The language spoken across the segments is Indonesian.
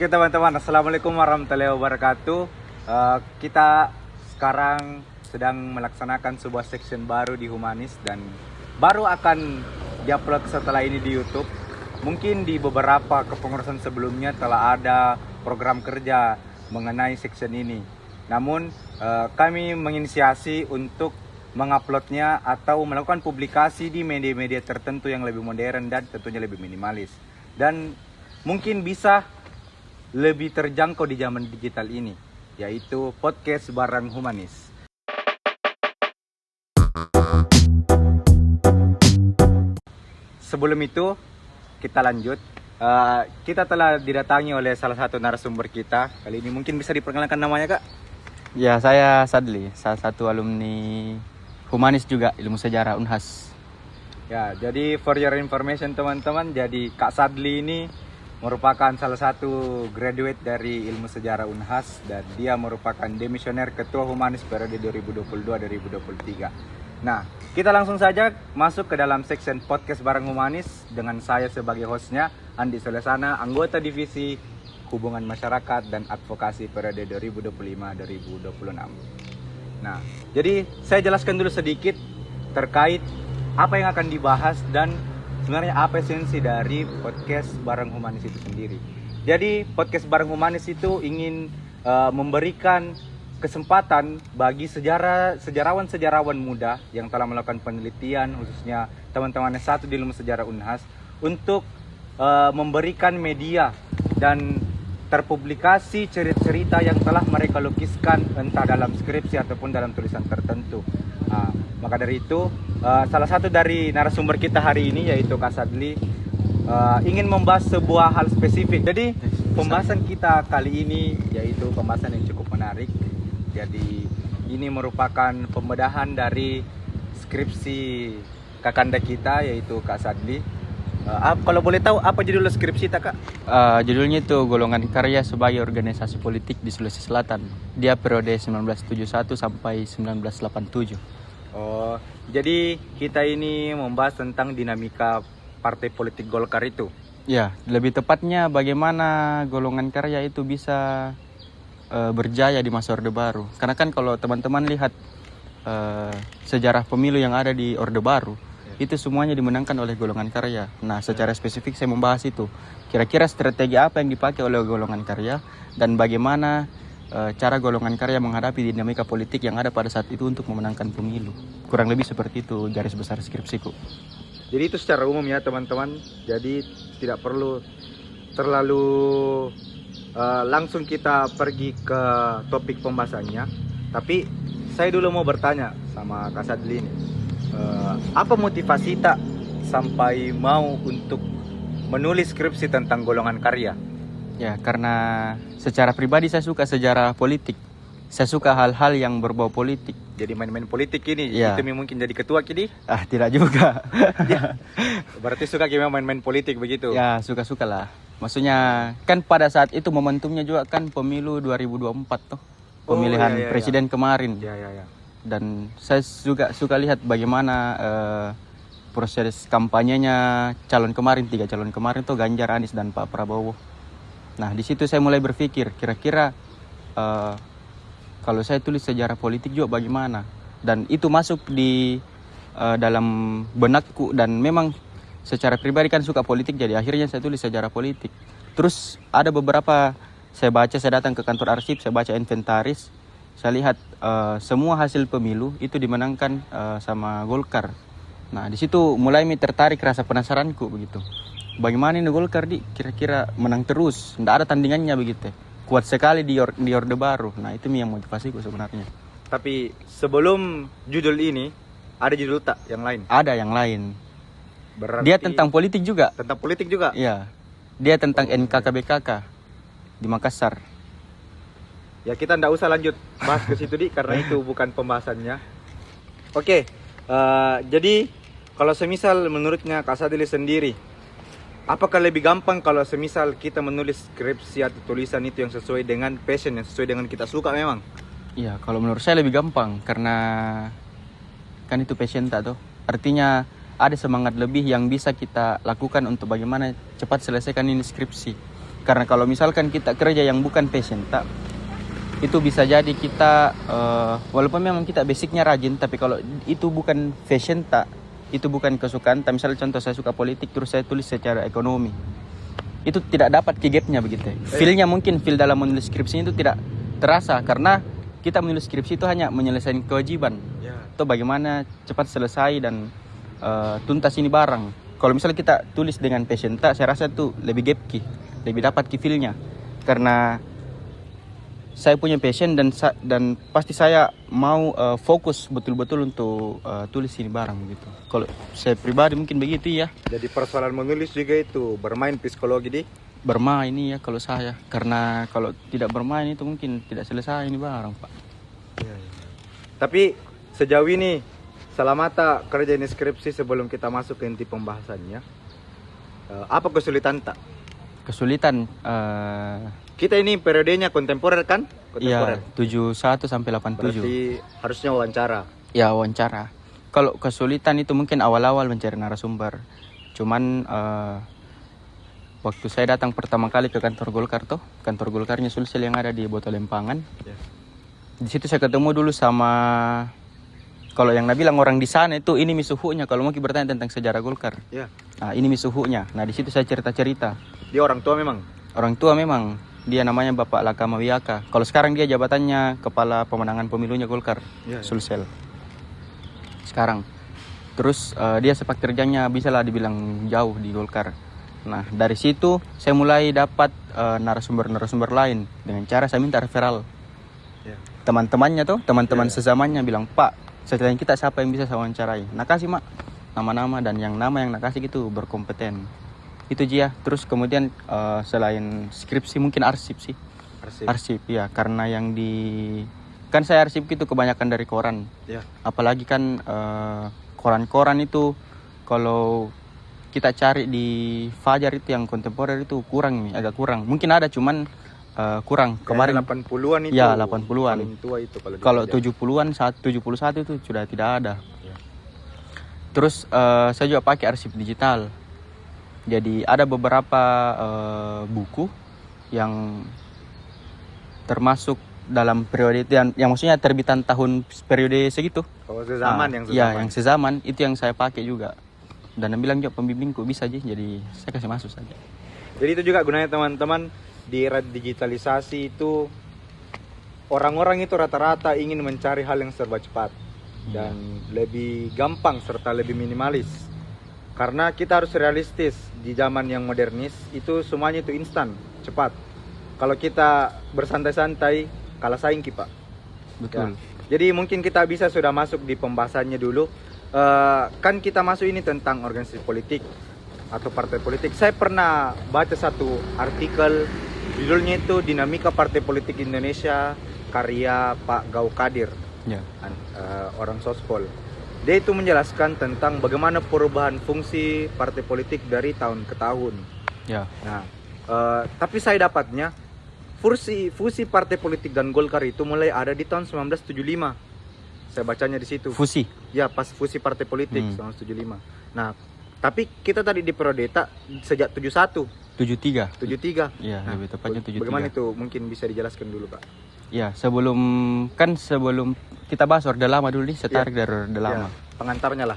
Oke teman-teman, Assalamualaikum warahmatullahi wabarakatuh. Kita sekarang sedang melaksanakan sebuah section baru di Humanis dan baru akan diupload setelah ini di YouTube. Mungkin di beberapa kepengurusan sebelumnya telah ada program kerja mengenai section ini. Namun kami menginisiasi untuk menguploadnya atau melakukan publikasi di media-media tertentu yang lebih modern dan tentunya lebih minimalis. Dan mungkin bisa lebih terjangkau di zaman digital ini, yaitu podcast bareng Humanis. Sebelum itu, kita lanjut. Kita telah didatangi oleh salah satu narasumber kita. Kali ini mungkin bisa diperkenalkan namanya, Kak? Ya, saya Sadli, salah satu alumni Humanis juga, ilmu sejarah Unhas. Ya, jadi for your information teman-teman, jadi Kak Sadli ini merupakan salah satu graduate dari ilmu sejarah Unhas dan dia merupakan demisioner ketua Humanis periode 2022-2023. Nah, kita langsung saja masuk ke dalam section podcast bareng Humanis dengan saya sebagai hostnya, Andi Solesana, anggota divisi Hubungan Masyarakat dan Advokasi periode 2025-2026. Nah, jadi saya jelaskan dulu sedikit terkait apa yang akan dibahas dan sebenarnya apa esensi dari podcast bareng Humanis itu sendiri. Jadi podcast bareng Humanis itu ingin memberikan kesempatan bagi sejarawan muda yang telah melakukan penelitian, khususnya teman-teman S1 di ilmu sejarah Unhas, untuk memberikan media dan terpublikasi cerita-cerita yang telah mereka lukiskan entah dalam skripsi ataupun dalam tulisan tertentu. Maka dari itu salah satu dari narasumber kita hari ini yaitu Kak Sadli ingin membahas sebuah hal spesifik. Jadi pembahasan kita kali ini yaitu pembahasan yang cukup menarik. Jadi ini merupakan pembedahan dari skripsi kakanda kita yaitu Kak Sadli. Kalau boleh tahu apa judul skripsi Kak? Judulnya itu Golongan Karya sebagai Organisasi Politik di Sulawesi Selatan. Dia periode 1971 sampai 1987. Oh, jadi kita ini membahas tentang dinamika partai politik Golkar itu. Ya, lebih tepatnya bagaimana golongan karya itu bisa berjaya di masa Orde Baru. Karena kan kalau teman-teman lihat sejarah pemilu yang ada di Orde Baru, itu semuanya dimenangkan oleh golongan karya. Nah, secara spesifik saya membahas itu. Kira-kira strategi apa yang dipakai oleh golongan karya dan bagaimana cara golongan karya menghadapi dinamika politik yang ada pada saat itu untuk memenangkan pemilu. Kurang lebih seperti itu garis besar skripsiku. Jadi itu secara umum ya teman-teman. Jadi tidak perlu terlalu langsung kita pergi ke topik pembahasannya. Tapi saya dulu mau bertanya sama Kak Sadli ini. Apa motivasi tak sampai mau untuk menulis skripsi tentang golongan karya? Ya, karena secara pribadi saya suka sejarah politik. Saya suka hal-hal yang berbau politik. Jadi main-main politik ini, Ya. itu mungkin jadi ketua kini? Tidak juga. Ya. Berarti suka gimana main-main politik begitu? Ya, suka-suka lah. Maksudnya kan pada saat itu momentumnya juga kan pemilu 2024 tuh. Pemilihan presiden kemarin. Ya. Dan saya juga suka lihat bagaimana proses kampanyenya calon kemarin, 3 calon kemarin tuh Ganjar, Anies dan Pak Prabowo. Nah, di situ saya mulai berpikir kira-kira kalau saya tulis sejarah politik juga bagaimana, dan itu masuk di dalam benakku. Dan memang secara pribadi kan suka politik, jadi akhirnya saya tulis sejarah politik. Terus ada beberapa saya datang ke kantor arsip, saya baca inventaris, saya lihat semua hasil pemilu itu dimenangkan sama Golkar. Nah, di situ mulai tertarik rasa penasaranku begitu. Bagaimana ini Golkar kira-kira menang terus, tidak ada tandingannya begitu. Kuat sekali di Orde Baru. Nah, itu yang motivasiku sebenarnya. Tapi sebelum judul ini, ada judul tak yang lain? Ada yang lain. Berarti Dia tentang politik juga. Tentang politik juga? Iya. Dia tentang NKKBKK di Makassar. Ya, kita tidak usah lanjut bahas ke situ karena itu bukan pembahasannya. Oke, jadi kalau semisal menurutnya Kak Sadli sendiri, apakah lebih gampang kalau semisal kita menulis skripsi atau tulisan itu yang sesuai dengan passion, yang sesuai dengan kita suka memang? Iya, kalau menurut saya lebih gampang karena kan itu passion tak tuh. Artinya ada semangat lebih yang bisa kita lakukan untuk bagaimana cepat selesaikan ini skripsi. Karena kalau misalkan kita kerja yang bukan passion tak, itu bisa jadi kita walaupun memang kita basicnya rajin, tapi kalau itu bukan fashion tak, itu bukan kesukaan tak, misalnya contoh saya suka politik terus saya tulis secara ekonomi, itu tidak dapat gapnya begitu. Feel-nya mungkin feel dalam menulis skripsi itu tidak terasa, karena kita menulis skripsi itu hanya menyelesaikan kewajiban. Atau bagaimana cepat selesai dan tuntas ini barang. Kalau misalnya kita tulis dengan passion tak, saya rasa itu lebih lebih dapat feel-nya. Karena saya punya passion dan pasti saya mau fokus betul-betul untuk tulis ini barang gitu. Kalau saya pribadi mungkin begitu ya. Jadi persoalan menulis juga itu bermain psikologi di Bermain ini ya kalau saya. Karena kalau tidak bermain itu mungkin tidak selesai ini barang, Pak. Tapi sejauh ini selama tak kerja ini skripsi, sebelum kita masuk ke inti pembahasannya, apa kesulitan tak? Kesulitan Kita ini periodenya kontemporer kan? ya 71 sampai 87. Berarti harusnya wawancara. Ya wawancara. Kalau kesulitan itu mungkin awal-awal mencari narasumber. Cuman waktu saya datang pertama kali ke kantor Golkar tuh, kantor Golkarnya Sulsel yang ada di Botolempangan. Di situ saya ketemu dulu sama, kalau yang bilang orang di sana itu ini misuhunya kalau mau bertanya tentang sejarah Golkar. Nah, ini misuhunya. Nah, di situ saya cerita-cerita. Dia orang tua memang. Orang tua memang. Dia namanya Bapak Lakama Wiyaka. Kalau sekarang dia jabatannya Kepala Pemenangan Pemilunya Golkar, Sulsel. Sekarang. Terus dia sepak terjangnya bisa lah dibilang jauh di Golkar. Nah, dari situ saya mulai dapat narasumber-narasumber lain dengan cara saya minta referral. Teman-temannya tuh, teman-teman sezamannya bilang, "Pak, selain kita siapa yang bisa saya wawancarai?" Nah, kasih mak nama-nama, dan yang nama yang nakasih itu berkompeten. Itu dia. Terus kemudian selain skripsi mungkin arsip sih. Arsip ya, karena yang kan saya arsip itu kebanyakan dari koran. Apalagi kan koran-koran itu kalau kita cari di Fajar itu yang kontemporer itu kurang nih, agak kurang. Mungkin ada cuman kurang. Kemarin 80-an itu. Ya, 80-an. Paling tua itu kalau 70-an, 71 itu sudah tidak ada. Terus saya juga pakai arsip digital. Jadi ada beberapa buku yang termasuk dalam periode itu yang maksudnya terbitan tahun periode segitu. Sezaman yang sezaman. Ya, yang sezaman itu yang saya pakai juga. Dan yang bilang juga pembimbingku bisa aja, jadi saya kasih masuk saja. Jadi itu juga gunanya teman-teman, di era digitalisasi itu orang-orang itu rata-rata ingin mencari hal yang serba cepat dan lebih gampang serta lebih minimalis. Karena kita harus realistis, di zaman yang modernis itu semuanya itu instan, cepat. Kalau kita bersantai-santai, kalah saing Pak. Betul. Jadi mungkin kita bisa sudah masuk di pembahasannya dulu. Kan kita masuk ini tentang organisasi politik atau partai politik. Saya pernah baca satu artikel, judulnya itu Dinamika Partai Politik Indonesia, karya Pak Gaukadir, orang Sospol. Dia itu menjelaskan tentang bagaimana perubahan fungsi partai politik dari tahun ke tahun. Nah, tapi saya dapatnya fusi partai politik dan Golkar itu mulai ada di tahun 1975. Saya bacanya di situ. Fusi? Ya, pas fusi partai politik 1975. Nah, tapi kita tadi di Prodeta sejak 71. 73. Iya, lebih tepatnya 73. Bagaimana itu? Mungkin bisa dijelaskan dulu, Pak. Ya, sebelum kita bahas Orde Lama dulu nih, tarik dari Orde Lama. Pengantarnya lah.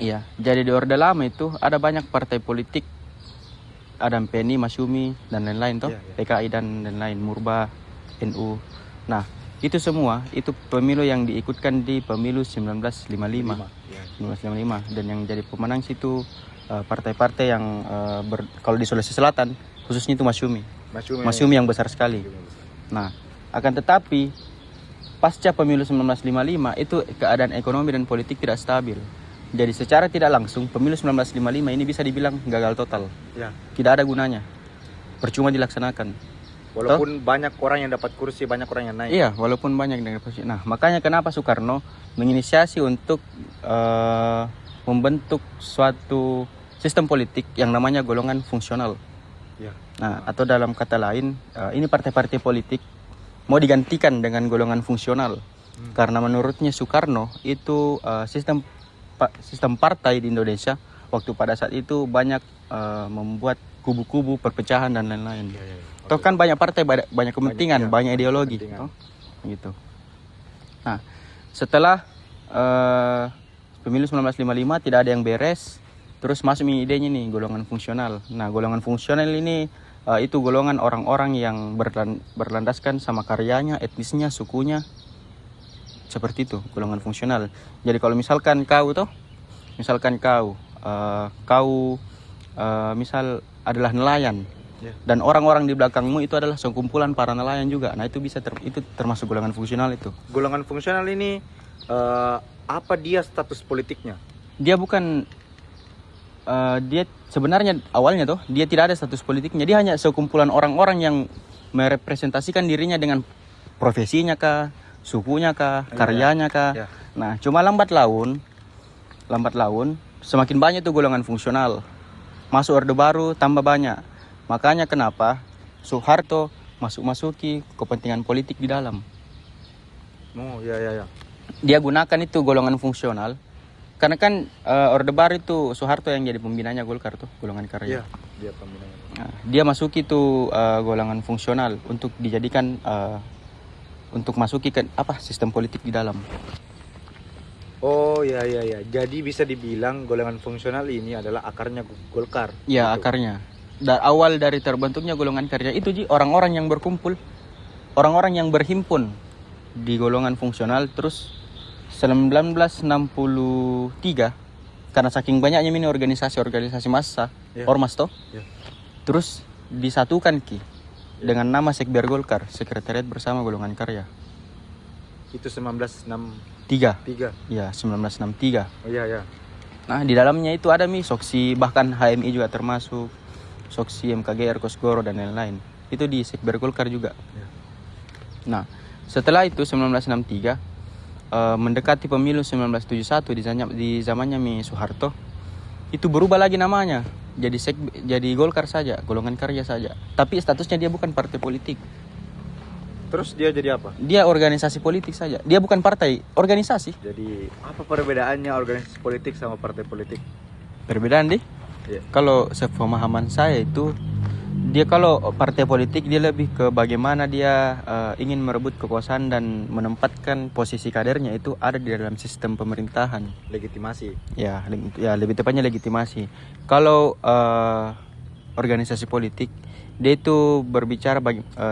Iya, jadi di Orde Lama itu ada banyak partai politik, ada MPNI, Masyumi dan lain-lain toh, PKI dan lain-lain, Murba, NU. Nah, itu semua itu pemilu yang diikutkan di pemilu 1955. 1955, dan yang jadi pemenang situ partai-partai yang kalau di Sulawesi Selatan khususnya itu Masyumi yang besar sekali. Nah, akan tetapi pasca pemilu 1955 itu keadaan ekonomi dan politik tidak stabil. Jadi secara tidak langsung pemilu 1955 ini bisa dibilang gagal total. Tidak ada gunanya. Percuma dilaksanakan. Walaupun banyak orang yang dapat kursi, banyak orang yang naik. Iya, walaupun banyak yang dapat kursi. Nah, makanya kenapa Soekarno menginisiasi untuk membentuk suatu sistem politik yang namanya golongan fungsional. Nah, atau dalam kata lain, ini partai-partai politik mau digantikan dengan golongan fungsional. Karena menurutnya Soekarno itu sistem partai di Indonesia waktu pada saat itu banyak membuat kubu-kubu, perpecahan dan lain-lain. Ya, ya, ya. Toh kan banyak partai, banyak kepentingan, Banyak, banyak ideologi. kepentingan. Toh, gitu. Nah, setelah pemilu 1955 tidak ada yang beres, terus masuk idenya nih golongan fungsional. Nah, golongan fungsional ini itu golongan orang-orang yang berlandaskan sama karyanya, etnisnya, sukunya. Seperti itu, golongan fungsional. Jadi kalau misalkan kau misal adalah nelayan, Ya. dan orang-orang di belakangmu itu adalah sekumpulan para nelayan juga. Nah, itu bisa itu termasuk golongan fungsional itu. Golongan fungsional ini apa dia status politiknya? Dia bukan dia sebenarnya awalnya tuh dia tidak ada status politiknya. Dia hanya sekumpulan orang-orang yang merepresentasikan dirinya dengan profesinya kah, sukunya kah, karyanya kah. Ya. Nah, cuma lambat laun semakin banyak tuh golongan fungsional. Masuk Orde Baru tambah banyak. Makanya kenapa Soeharto masuki kepentingan politik di dalam. Oh, ya, ya, ya. Dia gunakan itu golongan fungsional. Karena kan Orde Baru itu Soeharto yang jadi pembinanya Golkar tuh, golongan karya. Iya, dia pembinanya. Nah, dia masuki itu golongan fungsional untuk dijadikan untuk masuki ke sistem politik di dalam. Oh, ya, ya, ya. Jadi bisa dibilang golongan fungsional ini adalah akarnya Golkar. Ya, Gitu. akarnya. Awal dari terbentuknya golongan karya itu orang-orang yang berkumpul, orang-orang yang berhimpun di golongan fungsional. Terus 1963 karena saking banyaknya ini organisasi massa, Ya. ormas toh. Ya. Terus disatukan dengan nama Sekber Golkar, Sekretariat Bersama Golongan Karya. Itu 1963. Ya, 1963. Oh, iya, ya. Nah, di dalamnya itu ada Soksi, bahkan HMI juga termasuk, Soksi, MKGR, Kosgoro dan lain-lain. Itu di Sekber Golkar juga. Ya. Nah, setelah itu 1963 mendekati pemilu 1971 di zamannya Soeharto, itu berubah lagi namanya. Jadi Golkar saja, Golongan Karya saja. Tapi statusnya dia bukan partai politik. Terus dia jadi apa? Dia organisasi politik saja. Dia bukan partai, organisasi. Jadi apa perbedaannya organisasi politik sama partai politik? Perbedaan deh. Iya. Kalau sepemahaman saya itu, dia kalau partai politik dia lebih ke bagaimana dia ingin merebut kekuasaan dan menempatkan posisi kadernya itu ada di dalam sistem pemerintahan. Legitimasi. Ya lebih tepatnya legitimasi. Kalau organisasi politik dia itu berbicara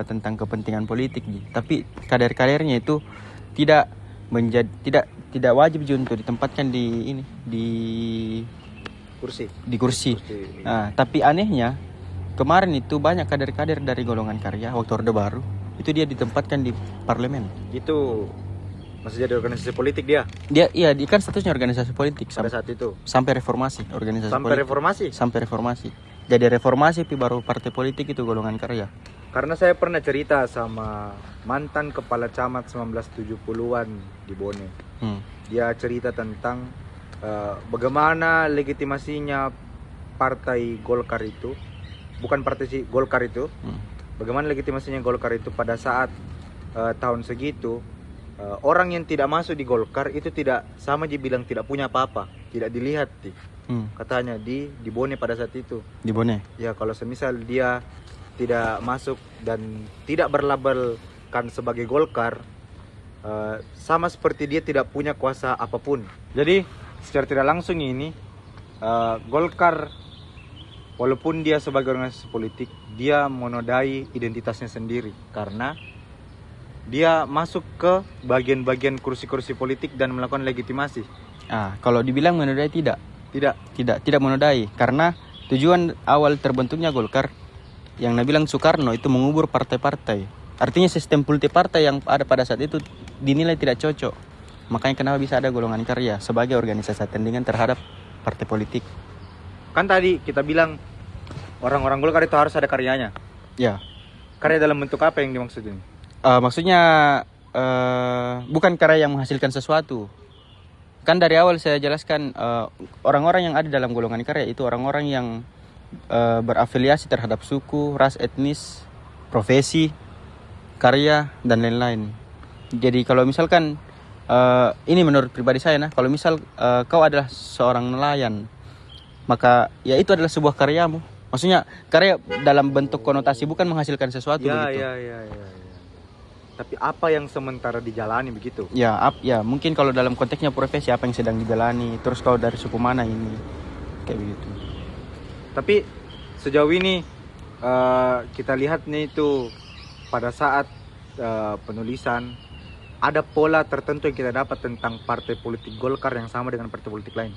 tentang kepentingan politik, tapi kader-kadernya itu tidak wajib juga untuk ditempatkan di kursi. Nah, tapi anehnya kemarin itu banyak kader-kader dari golongan karya waktu Orde Baru itu dia ditempatkan di parlemen. Itu masih jadi organisasi politik dia Dia kan statusnya organisasi politik pada saat itu. sampai reformasi organisasi Sampai politik. reformasi. Sampai reformasi. Jadi reformasi baru partai politik itu golongan karya. Karena saya pernah cerita sama mantan kepala camat 1970-an di Bone. Dia cerita tentang bagaimana legitimasinya partai Golkar itu, bukan partai Golkar itu, bagaimana legitimasinya Golkar itu pada saat tahun segitu, orang yang tidak masuk di Golkar itu tidak sama dibilang tidak punya apa-apa, tidak dilihat katanya di Bone pada saat itu. Di Bone. Ya, kalau semisal dia tidak masuk dan tidak berlabelkan sebagai Golkar, sama seperti dia tidak punya kuasa apapun. Jadi secara tidak langsung ini Golkar walaupun dia sebagai organisasi politik, dia menodai identitasnya sendiri karena dia masuk ke bagian-bagian kursi-kursi politik dan melakukan legitimasi. Kalau dibilang menodai tidak menodai, karena tujuan awal terbentuknya Golkar yang bilang Soekarno itu mengubur partai-partai. Artinya sistem multipartai yang ada pada saat itu dinilai tidak cocok. Makanya kenapa bisa ada golongan karya sebagai organisasi tandingan terhadap partai politik. Kan tadi kita bilang orang-orang Golkar itu harus ada karyanya. Ya. Karya dalam bentuk apa yang dimaksud ini? Maksudnya bukan karya yang menghasilkan sesuatu. Kan dari awal saya jelaskan orang-orang yang ada dalam golongan karya itu orang-orang yang berafiliasi terhadap suku, ras, etnis, profesi, karya dan lain-lain. Jadi kalau misalkan ini menurut pribadi saya kalau misal kau adalah seorang nelayan, maka ya itu adalah sebuah karyamu. Maksudnya karya dalam bentuk konotasi bukan menghasilkan sesuatu Ya, begitu. ya. Tapi apa yang sementara dijalani begitu? Ya, ya mungkin kalau dalam konteksnya profesi apa yang sedang dijalani, terus kalau dari suku mana ini, kayak begitu. Tapi sejauh ini kita lihat nih itu pada saat penulisan ada pola tertentu yang kita dapat tentang partai politik Golkar yang sama dengan partai politik lain.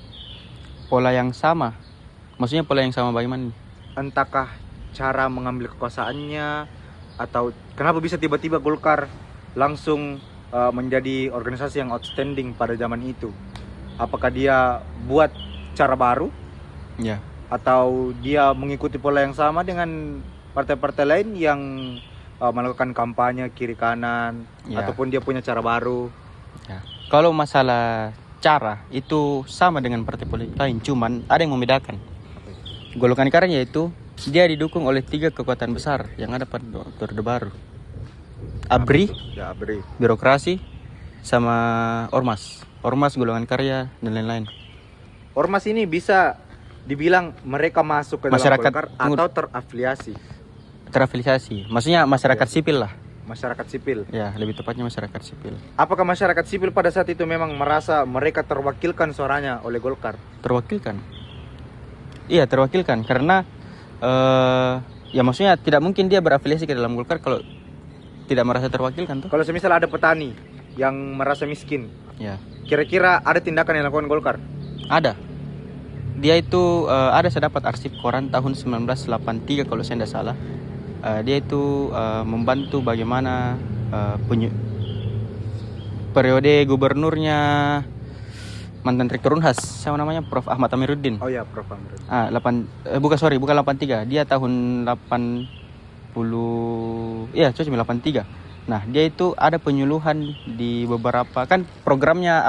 Pola yang sama, maksudnya pola yang sama bagaimana? Entahkah cara mengambil kekuasaannya, atau kenapa bisa tiba-tiba Golkar langsung menjadi organisasi yang outstanding pada zaman itu? Apakah dia buat cara baru? Ya. Atau dia mengikuti pola yang sama dengan partai-partai lain yang melakukan kampanye kiri kanan, Ya. ataupun dia punya cara baru? Ya. Kalau masalah cara itu sama dengan partai politik lain, cuman ada yang membedakan. Golongan karya yaitu dia didukung oleh 3 kekuatan besar yang ada pada Orde Baru. ABRI, Ya, ABRI. birokrasi, sama ormas. Ormas, golongan karya, dan lain-lain. Ormas ini bisa dibilang mereka masuk ke dalam Masyarakat, Golkar atau terafiliasi? Terafiliasi, maksudnya masyarakat sipil lah. Masyarakat sipil. Ya, lebih tepatnya masyarakat sipil. Apakah masyarakat sipil pada saat itu memang merasa mereka terwakilkan suaranya oleh Golkar? Terwakilkan. Iya, terwakilkan karena ya maksudnya tidak mungkin dia berafiliasi ke dalam Golkar kalau tidak merasa terwakilkan tuh. Kalau semisal ada petani yang merasa miskin, Ya, kira-kira ada tindakan yang dilakukan Golkar? ada. Dia itu ada, saya dapat arsip koran tahun 1983 kalau saya tidak salah. Dia itu membantu bagaimana periode gubernurnya mantan Rektor Unhas, siapa namanya, Prof. Ahmad Amiruddin. Oh ya, Prof. Amir. Bukan 83, dia tahun 80, iya, 83. Nah, dia itu ada penyuluhan di beberapa, kan programnya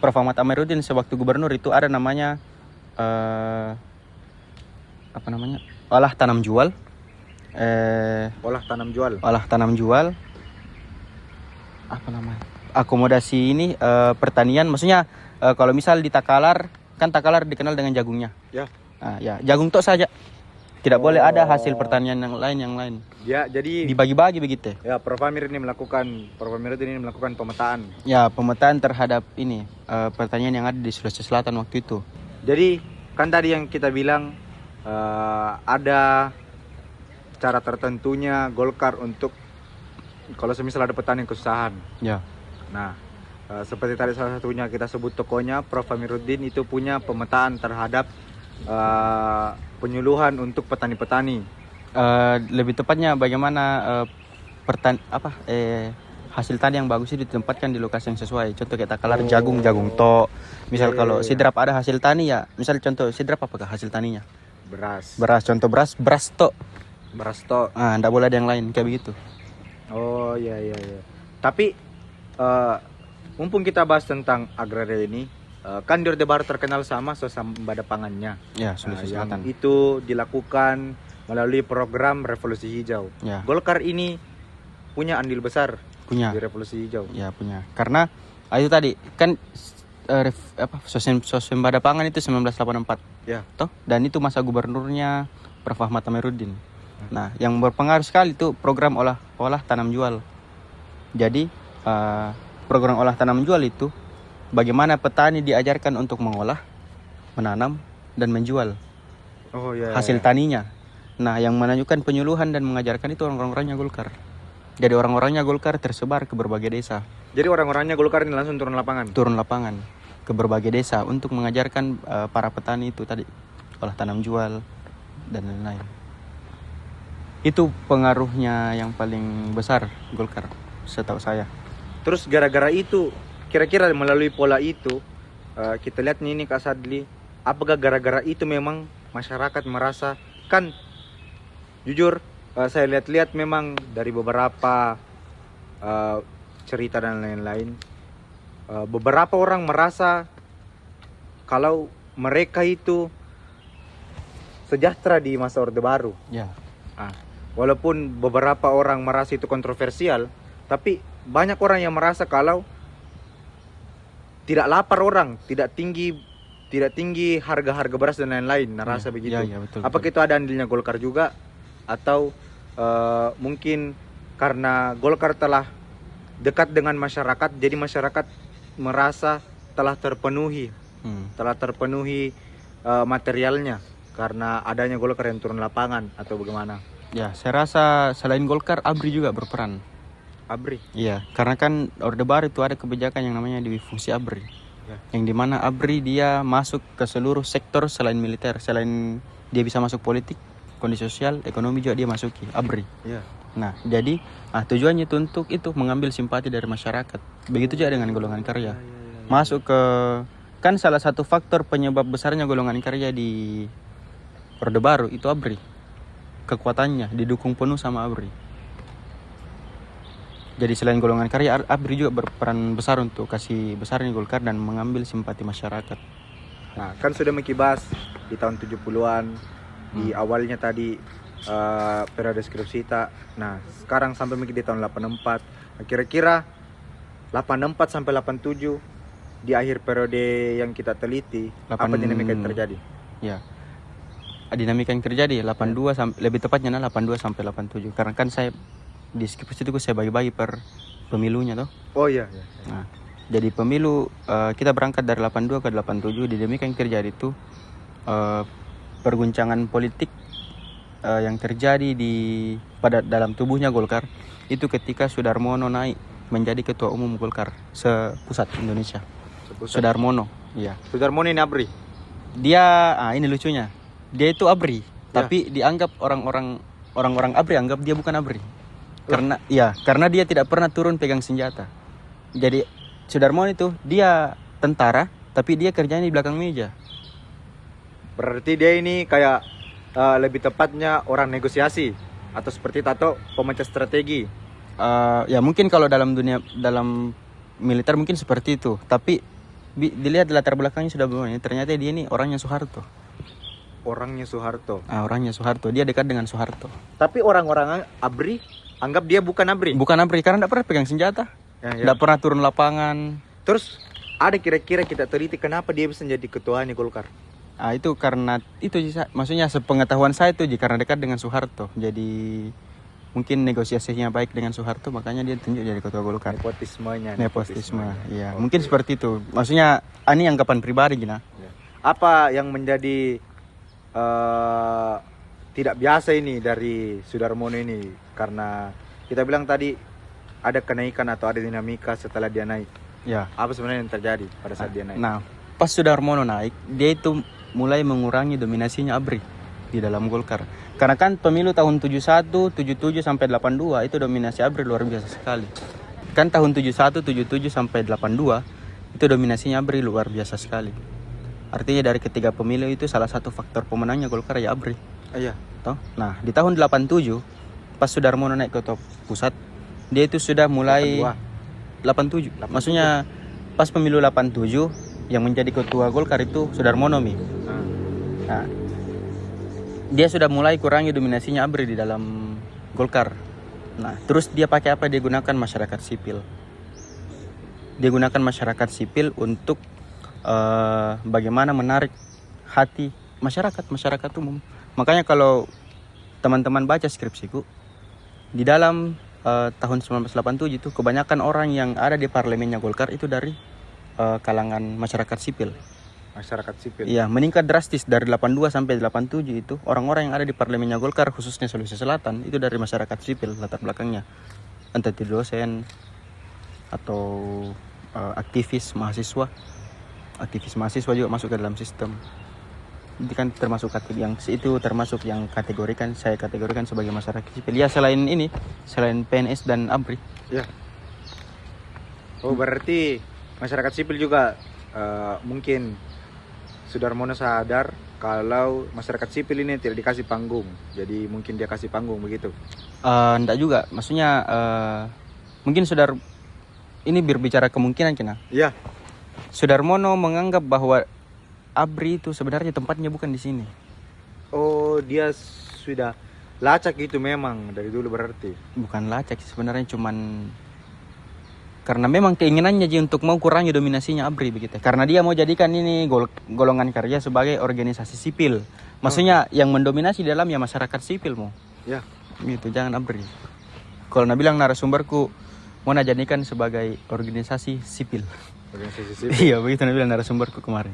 Prof. Ahmad Amiruddin sewaktu gubernur itu ada namanya apa namanya? Olah tanam jual. Olah tanam jual. Olah tanam jual. Apa namanya? Akomodasi ini pertanian, maksudnya kalau misal di Takalar, kan Takalar dikenal dengan jagungnya. Ya. Nah, ya, jagung tok saja. Tidak boleh ada hasil pertanian yang lain. Ya, jadi Dibagi-bagi begitu. ya Prof. Amiruddin ini melakukan pemetaan. Ya, pemetaan terhadap ini pertanian yang ada di Sulawesi Selatan waktu itu. Jadi kan tadi yang kita bilang ada cara tertentunya Golkar untuk kalau semisal ada petani yang kesusahan. Ya. Nah, seperti tadi salah satunya kita sebut tokonya Prof. Amiruddin itu punya pemetaan terhadap penyuluhan untuk petani-petani. Lebih tepatnya bagaimana hasil tani yang bagus itu ditempatkan di lokasi yang sesuai. Contoh kayak Takalar jagung tok. Misal kalau sidrap ada hasil tani ya, misal contoh sidrap apakah hasil taninya? Beras. Contoh beras tok. Beras tok. Enggak boleh ada yang lain kayak begitu. Oh iya. Tapi mumpung kita bahas tentang agraria ini, kan di Orde Baru terkenal sama swasembada pangannya. Ya, Sulawesi yang Selatan. itu dilakukan melalui program Revolusi Hijau. Ya. Golkar ini punya andil besar Punya. di Revolusi Hijau. Ya, punya. Karena itu tadi kan swasembada pangan itu 1984. Ya. Toh, dan itu masa gubernurnya Prof. Ahmad Amiruddin. Nah, yang berpengaruh sekali itu program olah tanam jual. Jadi program olah tanam jual itu bagaimana petani diajarkan untuk mengolah, menanam, dan menjual Oh iya. hasil taninya. Nah, yang menunjukkan penyuluhan dan mengajarkan itu orang-orangnya Golkar. Jadi orang-orangnya Golkar tersebar ke berbagai desa. Jadi orang-orangnya Golkar ini langsung turun lapangan Ke berbagai desa untuk mengajarkan para petani itu tadi olah tanam jual dan lain-lain. Itu pengaruhnya yang paling besar Golkar setahu saya. Terus gara-gara itu, kira-kira melalui pola itu, kita lihat nih Kak Sadli, apakah gara-gara itu memang masyarakat merasa, kan jujur saya lihat-lihat memang dari beberapa cerita dan lain-lain, beberapa orang merasa kalau mereka itu sejahtera di masa Orde Baru. Ya. Walaupun beberapa orang merasa itu kontroversial, tapi banyak orang yang merasa kalau tidak lapar orang, tidak tinggi tidak tinggi harga-harga beras dan lain-lain. Narasa begitu. Iya, betul. Apakah itu ada andilnya Golkar juga atau mungkin karena Golkar telah dekat dengan masyarakat, jadi masyarakat merasa telah terpenuhi materialnya karena adanya Golkar yang turun lapangan atau bagaimana? Ya, saya rasa selain Golkar, ABRI juga berperan. ABRI? Iya, karena kan Orde Baru itu ada kebijakan yang namanya dewi fungsi ABRI. Ya. Yang dimana ABRI dia masuk ke seluruh sektor selain militer. Selain dia bisa masuk politik, kondisi sosial, ekonomi juga dia masuki ABRI. Ya. Nah, jadi tujuannya itu untuk itu mengambil simpati dari masyarakat. Begitu juga dengan golongan karya. Masuk ke kan salah satu faktor penyebab besarnya golongan karya di Orde Baru itu ABRI. Kekuatannya didukung penuh sama ABRI. Jadi selain golongan karya, ABRI juga berperan besar untuk kasih besarnya Golkar dan mengambil simpati masyarakat. Nah, kan sudah mengkibas di tahun 70-an, di awalnya tadi periode skripsita. Nah, sekarang sampai mungkin di tahun 84. Nah, kira-kira 84 sampai 87 di akhir periode yang kita teliti, apa dinamika yang terjadi? Ya. Dinamika yang terjadi 82 sampai lebih tepatnya 82 sampai 87. Karena kan saya di skripsi itu saya bagi-bagi per pemilunya toh. Oh iya. Nah, jadi pemilu kita berangkat dari 82 ke 87. Dinamika yang terjadi itu perguncangan politik yang terjadi pada dalam tubuhnya Golkar itu ketika Sudarmono naik menjadi ketua umum Golkar sepusat Indonesia. Sudarmono, iya. Sudarmono ini ABRI. Dia ini lucunya. Dia itu ABRI, tapi dianggap orang-orang ABRI anggap dia bukan ABRI. Karena dia tidak pernah turun pegang senjata. Jadi Sudarmono itu dia tentara, tapi dia kerjanya di belakang meja. Berarti dia ini kayak lebih tepatnya orang negosiasi atau seperti Tato pemecah strategi. Ya mungkin kalau dalam militer mungkin seperti itu, tapi dilihat latar belakangnya sudah begini. Ternyata dia ini orangnya Soeharto. Orangnya Soeharto. Dia dekat dengan Soeharto. Tapi orang-orang ABRI anggap dia bukan ABRI. Bukan ABRI karena tidak pernah pegang senjata. Tidak pernah turun lapangan. Terus ada kira-kira kita teliti kenapa dia bisa jadi ketuanya Golkar? Itu karena itu maksudnya sepengetahuan saya itu karena dekat dengan Soeharto. Jadi mungkin negosiasinya baik dengan Soeharto, makanya dia tunjuk jadi ketua Golkar. Nepotisme. Iya, mungkin seperti itu. Maksudnya ini anggapan pribadi gina. Apa yang menjadi tidak biasa ini dari Sudarmono ini? Karena kita bilang tadi ada kenaikan atau ada dinamika setelah dia naik. Ya. Apa sebenarnya yang terjadi pada saat dia naik? Nah, pas Sudarmono naik, dia itu mulai mengurangi dominasinya ABRI di dalam Golkar. Karena kan pemilu tahun 71, 77 sampai 82 itu dominasi ABRI luar biasa sekali. Kan tahun 71, 77 sampai 82 itu dominasinya ABRI luar biasa sekali. Artinya dari ketiga pemilu itu salah satu faktor pemenangnya Golkar ya ABRI. Iya. Toh? Nah, di tahun 87 pas Sudarmono naik ke top pusat, dia itu sudah mulai 87. Maksudnya pas pemilu 87 yang menjadi ketua Golkar itu Sudarmono mi. Nah, dia sudah mulai kurangi dominasinya ABRI di dalam Golkar. Nah, terus dia pakai apa? Dia gunakan masyarakat sipil. Dia gunakan masyarakat sipil untuk bagaimana menarik hati masyarakat umum. Makanya kalau teman-teman baca skripsiku di dalam tahun 1987 itu kebanyakan orang yang ada di parlemennya Golkar itu dari kalangan masyarakat sipil. Iya, meningkat drastis dari 82 sampai 87 itu orang-orang yang ada di parlemennya Golkar khususnya Sulawesi Selatan itu dari masyarakat sipil latar belakangnya. Entah itu dosen atau aktivis mahasiswa juga masuk ke dalam sistem. Itu kan termasuk yang saya kategorikan sebagai masyarakat sipil. Ya selain PNS dan ABRI. Ya. Oh, berarti masyarakat sipil juga mungkin Sudarmono sadar kalau masyarakat sipil ini tidak dikasih panggung. Jadi mungkin dia kasih panggung begitu. Enggak juga. Maksudnya mungkin ini berbicara kemungkinan kena. Iya. Sudarmono menganggap bahwa ABRI itu sebenarnya tempatnya bukan di sini. Oh, dia sudah lacak itu memang dari dulu berarti. Bukan lacak sebenarnya, cuman Karena memang keinginannya Ji untuk mau kurangi dominasinya ABRI begitu. Karena dia mau jadikan ini golongan karya sebagai organisasi sipil. Maksudnya yang mendominasi di dalam ya masyarakat sipil mau. Ya. Gitu, jangan ABRI. Kalau nak bilang narasumberku mau jadikan sebagai organisasi sipil. Organisasi sipil. Iya, begitu nak bilang narasumberku kemarin.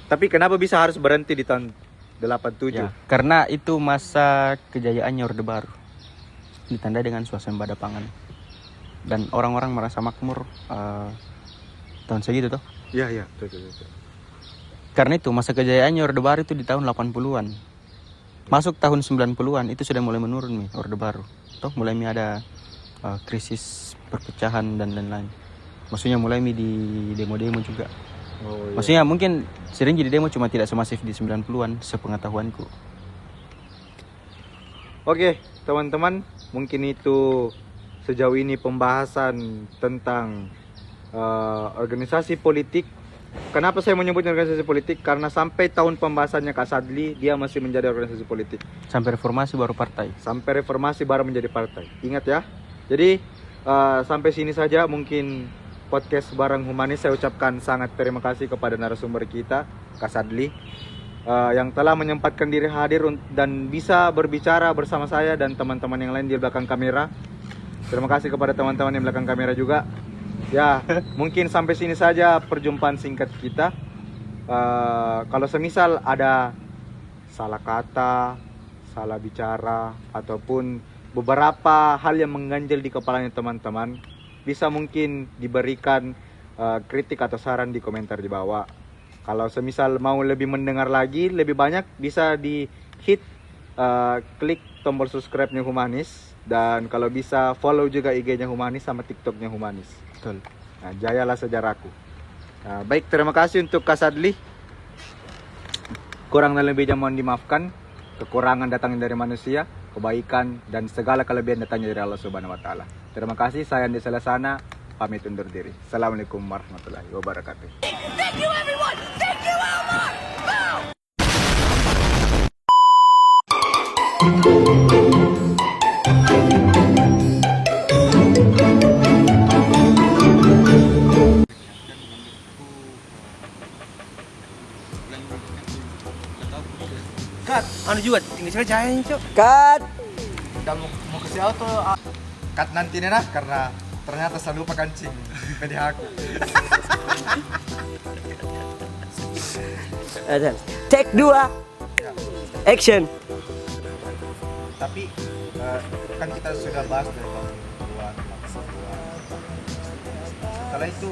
Tapi kenapa bisa harus berhenti di tahun 87? Ya, karena itu masa kejayaannya Orde Baru. Ditandai dengan swasembada pangan. Dan orang-orang merasa makmur tahun segitu toh. Iya, betul. Karena itu masa kejayaannya Orde Baru itu di tahun 80-an. Masuk tahun 90-an itu sudah mulai menurun nih Orde Baru. Toh mulai ada krisis perpecahan dan lain-lain. Maksudnya mulai di demo-demo juga. Oh, iya. Maksudnya mungkin sering jadi demo cuma tidak semasif di 90-an sepengetahuanku. Oke, teman-teman, mungkin itu sejauh ini pembahasan tentang organisasi politik. Kenapa saya menyebutnya organisasi politik? Karena sampai tahun pembahasannya Kak Sadli, dia masih menjadi organisasi politik. Sampai reformasi baru partai. Sampai reformasi baru menjadi partai. Ingat ya. Jadi sampai sini saja mungkin podcast Bareng Humanis. Saya ucapkan sangat terima kasih kepada narasumber kita, Kak Sadli, yang telah menyempatkan diri hadir dan bisa berbicara bersama saya dan teman-teman yang lain di belakang kamera. Terima kasih kepada teman-teman yang belakang kamera juga. Ya, mungkin sampai sini saja perjumpaan singkat kita. Kalau semisal ada salah kata, salah bicara, ataupun beberapa hal yang mengganjal di kepalanya teman-teman, bisa mungkin diberikan kritik atau saran di komentar di bawah. Kalau semisal mau lebih mendengar lagi, lebih banyak, bisa di hit klik tombol subscribe-nya Humanis. Dan kalau bisa follow juga IG-nya Humanis sama TikTok-nya Humanis. Betul. Nah, jayalah sejarahku. Nah, baik, terima kasih untuk Kak Sadli. Kurang dan lebihnya mohon dimaafkan. Kekurangan datangnya dari manusia, kebaikan dan segala kelebihan datangnya dari Allah Subhanahu wa taala. Terima kasih, saya Andi Salasana, pamit undur diri. Assalamualaikum warahmatullahi wabarakatuh. Thank you everyone! Thank you Elmar! Kat, Anu juga, ini saya jahit cok. Cut. udah mau ke si auto. Kat nanti nih nah, karena ternyata saya lupa kancing PDH aku. Take 2. Action. Tapi kan kita sudah bahas dari tahun 90-an, setelah itu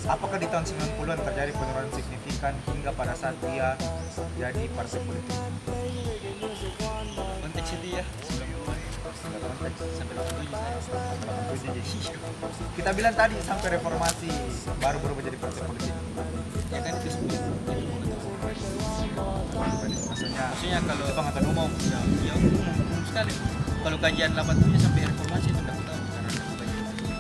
apakah di tahun 90-an terjadi penurunan signifikan hingga pada saat dia jadi partai politik? Konteks itu ya. Kita bilang tadi sampai reformasi baru menjadi partai politik. Ya kan itu Maksudnya kalau pengetahuan umum. ya umum sekali. Kalau kajian 87 sampai reformasi itu enggak tahu.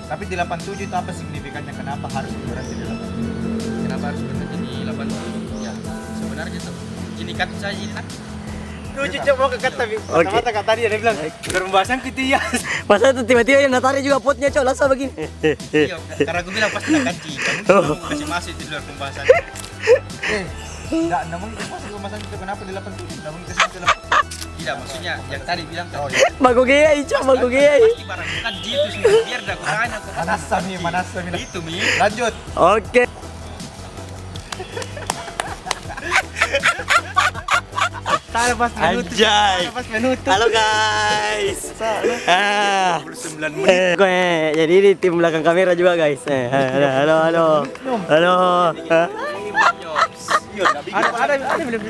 Tapi di 87 itu apa signifikannya? Kenapa harus berhenti di 87? Kenapa harus berhenti di 87? Ya, sebenarnya tuh ini kan saja ini kan. Tujuh cok mau ke cut tapi Oke. kata kata dia bilang berpembahasan gitu ya. Masa itu tiba-tiba yang natari juga potnya cok langsung begini. Iya, karena gue bilang pasti nak kaji. Kamu masih masuk di luar pembahasan. Enggak mungkin masuk pembahasan itu kenapa di 87? Enggak mungkin ke 87. Tidak, maksudnya yang tadi bilang kan. Bago geyai cok, bago geyai. Pasti barang kaji itu sudah biar dah kurangnya aku. Manasa mi. Itu mi. Lanjut. Oke. Pas menutup. Anjay. Pas menutup. Halo guys. 29 menit. Jadi di tim belakang kamera juga guys. Halo. Ada belum.